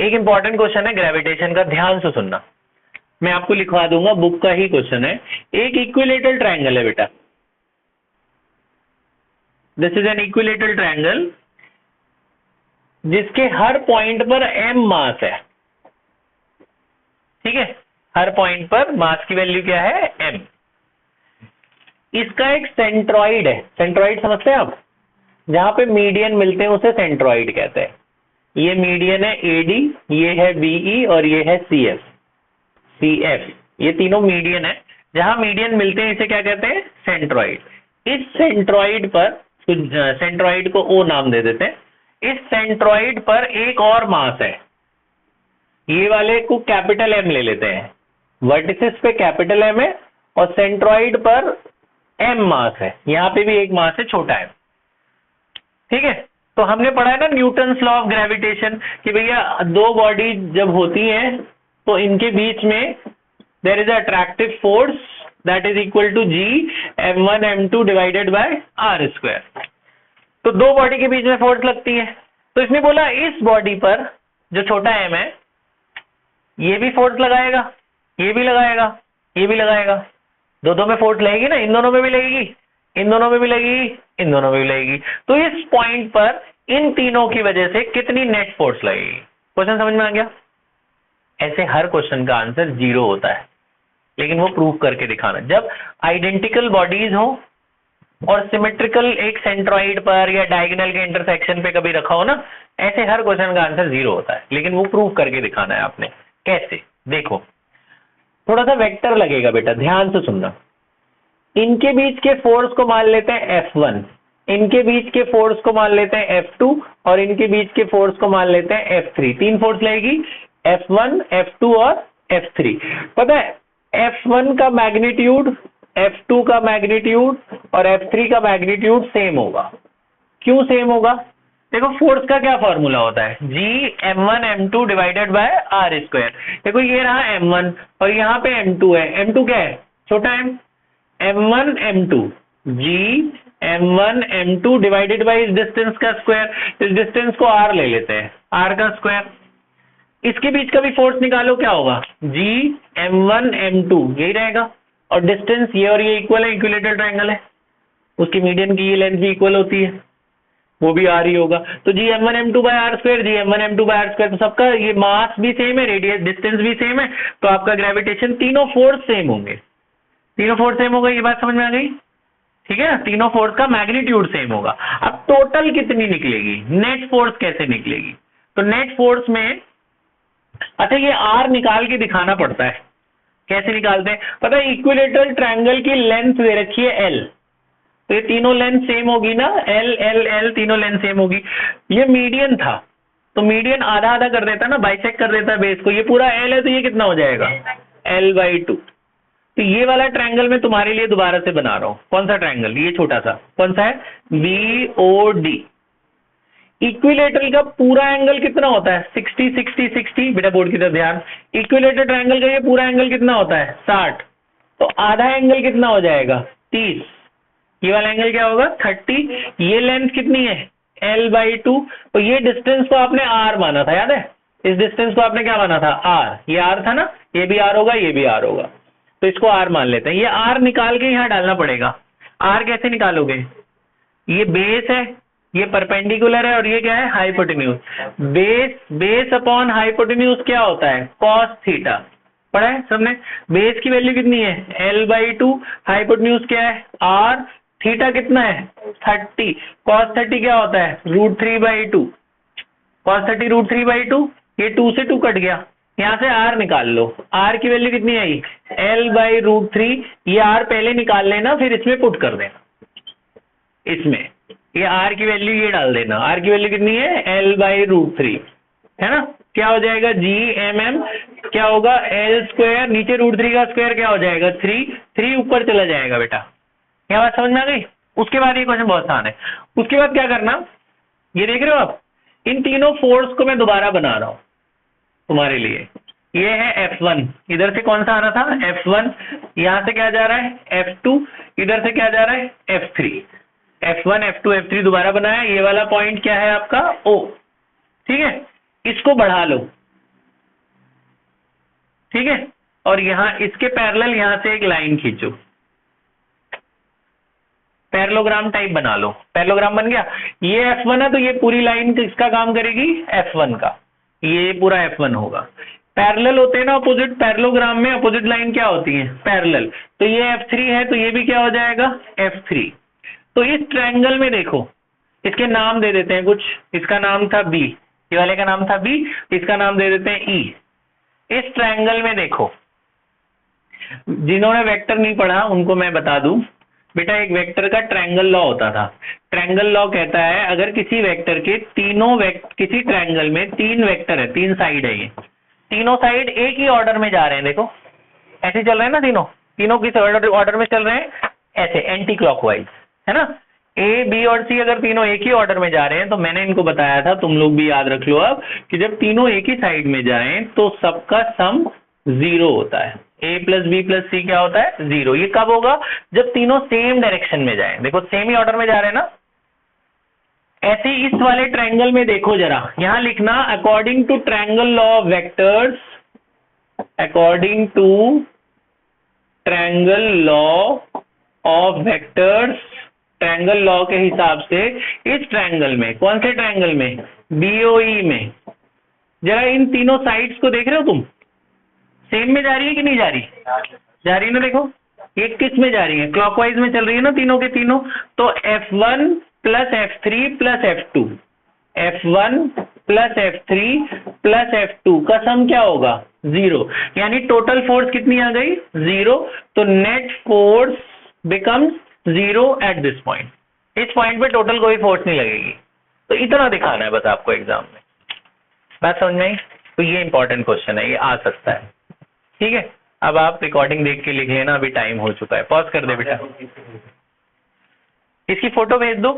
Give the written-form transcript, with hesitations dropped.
एक important question है gravitation का, ध्यान से सुनना, मैं आपको लिखवा दूंगा, बुक का ही क्वेश्चन है। एक इक्विलेटरल ट्रायंगल है बेटा, this is an equilateral triangle जिसके हर पॉइंट पर m मास है, ठीक है, हर पॉइंट पर मास की वैल्यू क्या है, m। इसका एक सेंट्रॉइड है, सेंट्रॉइड समझते हैं आप, जहां पे मीडियन मिलते हैं उसे सेंट्रॉइड कहते हैं। ये मीडियन है AD, ये है BE और ये है CF, ये तीनों मीडियन है, जहां मीडियन मिलते हैं इसे क्या कहते हैं, सेंट्रॉइड। इस सेंट्रॉइड पर, सेंट्रॉइड को O नाम दे देते हैं, इस सेंट्रॉइड पर एक और मास है, ये वाले को कैपिटल M ले लेते हैं, वर्टिसेस पे कैपिटल M है और सेंट्रॉइड पर m मास है, यहां पे भी एक मास है छोटा m, ठीक है। तो हमने पढ़ा है ना न्यूटन्स लॉ ऑफ ग्रेविटेशन कि भैया दो बॉडी जब होती हैं तो इनके बीच में there is attractive force that is equal to G m1 m2 divided by r square. तो दो बॉडी के बीच में फोर्स लगती है, तो इसने बोला इस बॉडी पर जो छोटा m है ये भी फोर्स लगाएगा, ये भी लगाएगा, ये भी लगाएगा, दो में फोर्स लगेगी ना, इन दोनों में भी लगेगी, इन दोनों में भी लगेगी, इन दोनों में भी लगेगी। तो इस पॉइंट पर इन तीनों की वजह से कितनी नेट फोर्स लगेगी? क्वेश्चन समझ में आ गया? ऐसे हर क्वेश्चन का आंसर 0 होता है, लेकिन वो प्रूव करके दिखाना। जब आइडेंटिकल बॉडीज हो और सिमेट्रिकल एक सेंट्रॉइड पर या डायगोनल के इंटरसेक्शन पे कभी रखा हो ना, ऐसे हर क्वेश्चन का आंसर 0 होता है, लेकिन वो प्रूव करके दिखाना है आपने। कैसे? देखो, थोड़ा सा वेक्टर लगेगा बेटा, ध्यान से सुनना। इनके बीच के फोर्स को मान लेते हैं F1, इनके बीच के फोर्स को मान लेते हैं F2 और इनके बीच के फोर्स को मान लेते हैं F3। तीन फोर्स लगेगी, F1, F2 और F3। पता है F1 का मैग्नीट्यूड, F2 का मैग्नीट्यूड और F3 का मैग्नीट्यूड सेम होगा। क्यों सेम होगा? देखो फोर्स का क्या फॉर्मूला होता है, G m1 m2 divided by r square. देखो ये रहा m1 और यहाँ पे m2 है, m2 क्या है, छोटा m, m1 m2, G m1 m2 divided bye इस डिस्टेंस का स्क्वायर, इस डिस्टेंस को r ले लेते हैं, r का स्क्वायर। इसके बीच का भी फोर्स निकालो, क्या होगा, G m1 m2, यही रहेगा, और डिस्टेंस ये और ये इक्वल है, इक्विलेटरल ट्रायंगल है, उसकी मीडियन की ये लेंथ भी इक्वल होती है, वो भी r ही होगा। तो G m1 m2 by r square, G m1 m2 by r square, तो सबका ये मास भी सेम है, रेडियस डिस्टेंस भी सेम है, तो आपका ग्रेविटेशन, तीनों फोर्स सेम होंगे, तीनों फोर्स सेम होगा। ये बात समझ में आ गई? ठीक है, तीनों फोर्स का मैग्नीट्यूड सेम होगा। अब टोटल कितनी निकलेगी, नेट फोर्स कैसे निकलेगी? तो नेट फोर्स में, अच्छा ये r निकाल के दिखाना पड़ता है। कैसे निकालते हैं पता है? इक्विलेटरल ट्रायंगल की लेंथ दे रखी है l, तो ये तीनों लेंथ सेम होगी ना, l l l तीनों लेंथ सेम होगी। ये मीडियन था तो मीडियन आधा आधा कर देता ना, बाइसेक्ट कर देता है बेस को, ये पूरा l है तो ये कितना हो जाएगा, l/2। तो ये वाला ट्रायंगल मैं तुम्हारे लिए दोबारा से बना रहा हूं। कौन सा ट्रायंगल? ये छोटा सा, कौन सा है, BOD। इक्विलेटरल का पूरा एंगल कितना होता है, 60 60 60, बेटा बोर्ड की तरफ ध्यान। इक्विलेटरल ट्रायंगल का ये पूरा एंगल कितना होता है, 60, तो आधा एंगल कितना हो जाएगा, 30, ये वाला एंगल क्या होगा, 30। ये लेंथ कितनी है, l/2, तो ये डिस्टेंस को आपने r माना था, याद है? इस डिस्टेंस को आपने क्या माना था, r, ये r था ना, ये भी r होगा, ये भी r होगा, तो इसको r मान लेते हैं। ये r निकाल के यहाँ डालना पड़ेगा। r कैसे निकालोगे, ये बेस है, ये परपेंडिकुलर है और ये क्या है, हाइपोटेन्यूज। बेस अपॉन हाइपोटेन्यूज क्या होता है, cos थीटा, पढ़ा है सबने? बेस की वैल्यू कितनी है, l/2, हाइपोटेन्यूज क्या है, r, थीटा कितना है, 30, cos 30 क्या होता है, √3/2, cos 30 √3/2, ये 2 से 2 कट गया, यहां से r निकाल लो। r की वैल्यू कितनी आई, l/√3, ये r पहले निकाल लेना, फिर इसमें पुट कर देना, इसमें ये r की वैल्यू ये डाल देना। r की वैल्यू कितनी है, l/√3, है ना? क्या हो जाएगा, G mm, क्या होगा, l², नीचे √3 का स्क्वायर क्या हो जाएगा, 3 ऊपर चला जाएगा बेटा। क्या बात समझ में आ गई? उसके बाद ये क्वेश्चन बहुत आसान है। उसके बाद क्या करना, ये देख रहे हो आप, इन तीनों फोर्स को मैं दोबारा बना रहा हूं तुम्हारे लिए। ये है F1, इधर से कौन सा आ रहा था, F1, यहां से क्या जा रहा है, F2, इधर से क्या जा रहा है, F3, F1 F2 F3 दोबारा बनाया। ये वाला पॉइंट क्या है आपका, O, ठीक है? इसको बढ़ा लो, ठीक है, और यहाँ इसके पैरेलल यहां से एक लाइन खींचो, पैरेललोग्राम टाइप बना लो। पैरेललोग्राम बन गया। ये F1 है तो ये पूरी लाइन किसका काम करेगी, F1 का, ये पूरा F1 होगा। पैरेलल होते हैं ना अपोजिट, पैरेललोग्राम में अपोजिट लाइन क्या होती है, पैरेलल। तो ये F3 है तो ये भी क्या हो जाएगा, F3। तो इस ट्रायंगल में देखो, इसके नाम दे देते हैं कुछ, इसका नाम था B, ये वाले का नाम था B, इसका नाम दे देते हैं E। इस ट्रायंगल में देखो, जिन्होंने वेक्टर नहीं पढ़ा उनको मैं बता दूं, बेटा एक वेक्टर का ट्रायंगल लॉ होता था। ट्रायंगल लॉ कहता है अगर किसी वेक्टर के किसी ट्रायंगल में 3 वेक्टर है, 3 साइड है, ये तीनों साइड एक ही ऑर्डर में जा रहे हैं, देखो ऐसे चल रहे हैं ना, तीनों किस ऑर्डर में चल रहे हैं, ऐसे एंटी क्लॉकवाइज, है ना। ए बी और सी अगर तीनों एक ही ऑर्डर में जा रहे हैं तो मैंने इनको बताया था, तुम लोग भी याद रख लो अब, कि जब तीनों एक ही साइड में जाएं तो सबका सम 0 होता है। a प्लस बी प्लस सी क्या होता है, 0। ये कब होगा, जब तीनों सेम डायरेक्शन में जाएं, देखो सेम ही ऑर्डर में जा रहे हैं ना। ऐसे इस वाले ट्रायंगल में देखो जरा, यहां लिखना according to triangle law of vectors, according to triangle law of vectors, triangle law के हिसाब से इस ट्रायंगल में, कौन से ट्रायंगल में, BOE में, जरा इन तीनों साइड्स को देख रहे हो तुम, सेम में जा रही है कि नहीं जा रही, जा रही है ना। देखो ये किस में जा रही है, क्लॉकवाइज में चल रही है ना तीनों के तीनों। तो F1 plus F3 plus F2, F1 plus F3 plus F2 का सम क्या होगा, 0। यानी टोटल फोर्स कितनी आ गई, 0। तो net force becomes 0 at this point. इस पॉइंट पे टोटल कोई फोर्स नहीं लगेगी। तो इतना दिखाना है बस आपको एग्जाम में, बात समझ में आई। तो ये इंपॉर्टेंट क्वेश्चन है, ये आ सकता है, ठीक है। अब आप रिकॉर्डिंग देख के लिख लेना, अभी टाइम हो चुका है, पॉज कर दे बेटा, इसकी फोटो भेज दो।